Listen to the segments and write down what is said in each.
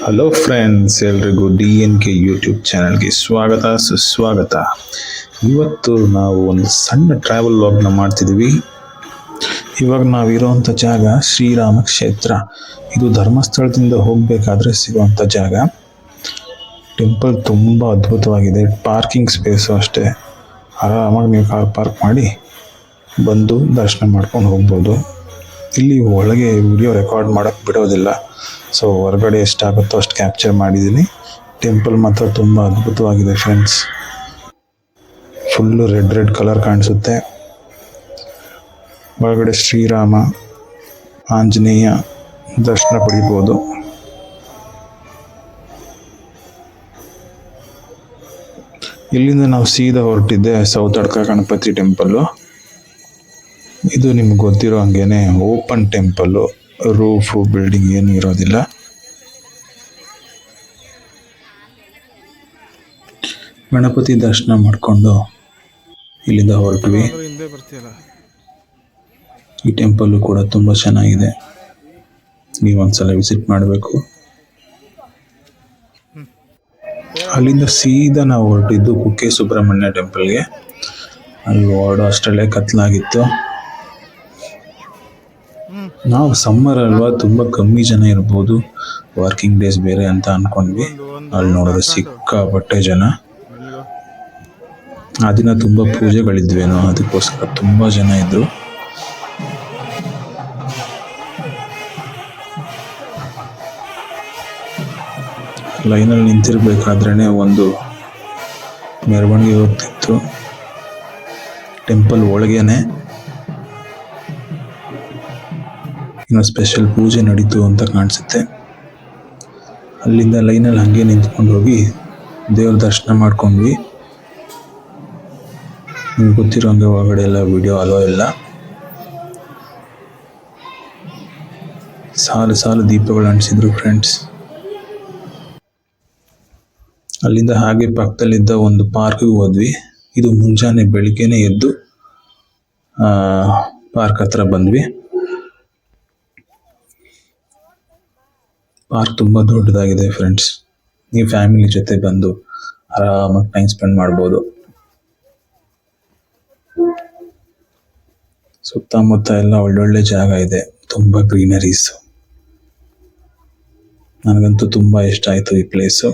Hello friends, ಎಲ್ರಿಗೂ DNK YouTube ಚಾನಲ್ಗೆ ಸ್ವಾಗತ ಸುಸ್ವಾಗತ. ಇವತ್ತು ನಾವು ಒಂದು ಸಣ್ಣ ಟ್ರಾವೆಲ್ ವ್ಲಾಗ್ನ ಮಾಡ್ತಿದ್ದೀವಿ. ಇವಾಗ ನಾವಿರೋವಂಥ ಜಾಗ ಶ್ರೀರಾಮ ಕ್ಷೇತ್ರ. ಇದು ಧರ್ಮಸ್ಥಳದಿಂದ ಹೋಗಬೇಕಾದ್ರೆ ಸಿಗುವಂಥ ಜಾಗ. ಟೆಂಪಲ್ ತುಂಬ ಅದ್ಭುತವಾಗಿದೆ. ಪಾರ್ಕಿಂಗ್ ಸ್ಪೇಸು ಅಷ್ಟೇ. ಆರಾಮಾಗಿ ನೀವು ಕಾರ್ ಪಾರ್ಕ್ ಮಾಡಿ ಬಂದು ದರ್ಶನ ಮಾಡ್ಕೊಂಡು ಹೋಗ್ಬೋದು. ಇಲ್ಲಿ ಒಳಗೆ ವಿಡಿಯೋ ರೆಕಾರ್ಡ್ ಮಾಡೋಕ್ಕೆ ಬಿಡೋದಿಲ್ಲ. ಸೊ ಹೊರಗಡೆ ಎಷ್ಟಾಗುತ್ತೋ ಅಷ್ಟು ಕ್ಯಾಪ್ಚರ್ ಮಾಡಿದ್ದೀನಿ. ಟೆಂಪಲ್ ಮಾತ್ರ ತುಂಬ ಅದ್ಭುತವಾಗಿದೆ ಫ್ರೆಂಡ್ಸ್. ಫುಲ್ಲು ರೆಡ್ ಕಲರ್ ಕಾಣಿಸುತ್ತೆ. ಒಳಗಡೆ ಶ್ರೀರಾಮ, ಆಂಜನೇಯ ದರ್ಶನ ಪಡಿಬೋದು. ಇಲ್ಲಿಂದ ನಾವು ಸೀದಾ ಹೊರಟಿದ್ದೆ ಸೌತಡ್ಕ ಗಣಪತಿ ಟೆಂಪಲ್ಲು. ಇದು ನಿಮ್ಗೆ ಗೊತ್ತಿರೋ ಹಂಗೇನೆ ಓಪನ್ ಟೆಂಪಲ್ಲು. ರೂಫು ಬಿಲ್ಡಿಂಗ್ ಏನು ಇರೋದಿಲ್ಲ. ಗಣಪತಿ ದರ್ಶನ ಮಾಡಿಕೊಂಡು ಇಲ್ಲಿಂದ ಹೊರಟ್ವಿ. ಈ ಟೆಂಪಲ್ಲು ಕೂಡ ತುಂಬ ಚೆನ್ನಾಗಿದೆ. ನೀವೊಂದ್ಸಲ ವಿಸಿಟ್ ಮಾಡಬೇಕು. ಅಲ್ಲಿಂದ ಸೀದಾ ನಾವು ಹೊರಟಿದ್ದು ಕುಕ್ಕೆ ಸುಬ್ರಹ್ಮಣ್ಯ ಟೆಂಪಲ್ಗೆ. ಅಲ್ಲಿ ಹೊರಡೋ ಅಷ್ಟರಲ್ಲೇ ಕತ್ಲಾಗಿತ್ತು. ನಾವು ಸಮ್ಮರ್ ಅಲ್ವಾ, ತುಂಬ ಕಮ್ಮಿ ಜನ ಇರ್ಬೋದು, ವರ್ಕಿಂಗ್ ಡೇಸ್ ಬೇರೆ ಅಂತ ಅಂದ್ಕೊಂಡ್ವಿ. ಅಲ್ಲಿ ನೋಡಿದ್ರೆ ಸಿಕ್ಕಾಪಟ್ಟೆ ಜನ. ಆ ದಿನ ತುಂಬ ಪೂಜೆಗಳಿದ್ವೇನೋ, ಅದಕ್ಕೋಸ್ಕರ ತುಂಬ ಜನ ಇದ್ರು. ಲೈನಲ್ಲಿ ನಿಂತಿರ್ಬೇಕಾದ್ರೇ ಒಂದು ಮೆರವಣಿಗೆ ಹೋಗ್ತಿತ್ತು ಟೆಂಪಲ್ ಒಳಗೇನೆ. ಇನ್ನು ಸ್ಪೆಷಲ್ ಪೂಜೆ ನಡೀತು ಅಂತ ಕಾಣಿಸುತ್ತೆ. ಅಲ್ಲಿಂದ ಲೈನಲ್ಲಿ ಹಾಗೆ ನಿಂತ್ಕೊಂಡು ಹೋಗಿ ದೇವ್ರ ದರ್ಶನ ಮಾಡ್ಕೊಂಡ್ವಿ. ನಿಮ್ಗೆ ಗೊತ್ತಿರೋ ಹಂಗೆ ಒಳಗಡೆ ಎಲ್ಲ ವಿಡಿಯೋ ಅಲೋ ಇಲ್ಲ. ಸಾಲು ದೀಪಗಳು ಅಂಟಿಸಿದ್ರು ಫ್ರೆಂಡ್ಸ್. ಅಲ್ಲಿಂದ ಹಾಗೆ ಪಕ್ಕದಲ್ಲಿದ್ದ ಒಂದು ಪಾರ್ಕ್ಗೆ ಹೋದ್ವಿ. ಇದು ಮುಂಜಾನೆ ಬೆಳಿಗ್ಗೆನೆ ಎದ್ದು ಪಾರ್ಕ್ ಹತ್ರ ಬಂದ್ವಿ. ಪಾರ್ಕ್ ತುಂಬ ದೊಡ್ಡದಾಗಿದೆ ಫ್ರೆಂಡ್ಸ್. ನೀವು ಫ್ಯಾಮಿಲಿ ಜೊತೆ ಬಂದು ಆರಾಮಾಗಿ ಟೈಮ್ ಸ್ಪೆಂಡ್ ಮಾಡ್ಬೋದು. ಸುತ್ತಮುತ್ತ ಎಲ್ಲ ಒಳ್ಳೊಳ್ಳೆ ಜಾಗ ಇದೆ, ತುಂಬ ಗ್ರೀನರೀಸ್. ನನಗಂತೂ ತುಂಬ ಇಷ್ಟ ಆಯಿತು ಈ ಪ್ಲೇಸು.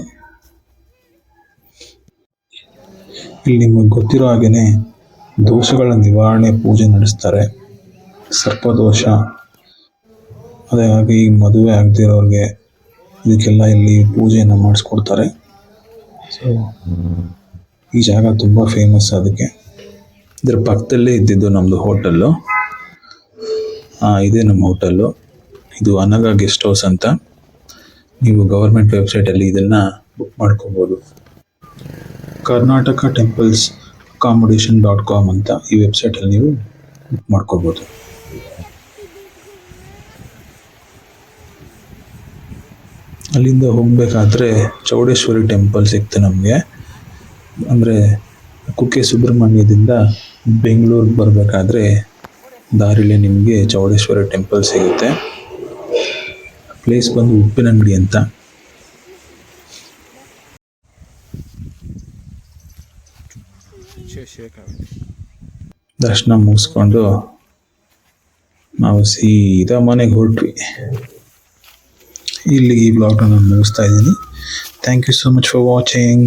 ಇಲ್ಲಿ ನಿಮಗೆ ಗೊತ್ತಿರೋ ಹಾಗೇನೆ ದೋಷಗಳ ನಿವಾರಣೆ ಪೂಜೆ ನಡೆಸ್ತಾರೆ. ಸರ್ಪದೋಷ, ಅದೇ ಹಾಗೆ ಈ ಮದುವೆ ಆಗದಿರೋರಿಗೆ ಇದಕ್ಕೆಲ್ಲ ಇಲ್ಲಿ ಪೂಜೆಯನ್ನು ಮಾಡಿಸ್ಕೊಡ್ತಾರೆ. ಸೊ ಈ ಜಾಗ ತುಂಬ ಫೇಮಸ್. ಅದಕ್ಕೆ ಇದರ ಪಕ್ಕದಲ್ಲೇ ಇದ್ದಿದ್ದು ನಮ್ಮದು ಹೋಟೆಲ್ಲು. ಇದೇ ನಮ್ಮ ಹೋಟೆಲ್ಲು. ಇದು ಅನಗ ಗೆಸ್ಟ್ ಹೌಸ್ ಅಂತ. ನೀವು ಗವರ್ಮೆಂಟ್ ವೆಬ್ಸೈಟಲ್ಲಿ ಇದನ್ನು ಬುಕ್ ಮಾಡ್ಕೋಬೋದು. ಕರ್ನಾಟಕ ಟೆಂಪಲ್ಸ್ ಅಕಾಮಡೇಷನ್.com ಅಂತ ಈ ವೆಬ್ಸೈಟಲ್ಲಿ ನೀವು ಬುಕ್ ಮಾಡ್ಕೋಬೋದು. ಅಲ್ಲಿಂದ ಹೋಗಬೇಕಾದ್ರೆ ಚೌಡೇಶ್ವರಿ ಟೆಂಪಲ್ ಸಿಕ್ತು ನಮಗೆ. ಅಂದರೆ ಕುಕ್ಕೆ ಸುಬ್ರಹ್ಮಣ್ಯದಿಂದ ಬೆಂಗಳೂರಿಗೆ ಬರಬೇಕಾದ್ರೆ ದಾರಿಲೇ ನಿಮಗೆ ಚೌಡೇಶ್ವರಿ ಟೆಂಪಲ್ ಸಿಗುತ್ತೆ. ಪ್ಲೇಸ್ ಬಂದು ಉಪ್ಪಿನಂಗಡಿ ಅಂತ. ದರ್ಶನ ಮುಗಿಸ್ಕೊಂಡು ನಾವು ಸೀದಾ ಮನೆಗೆ ಹೊರಟ್ವಿ. ಇಲ್ಲಿ ಈ ಬ್ಲಾಗ್ನ ನಾನು ಮುಗಿಸ್ತಾ ಇದ್ದೀನಿ. Thank you so much for watching.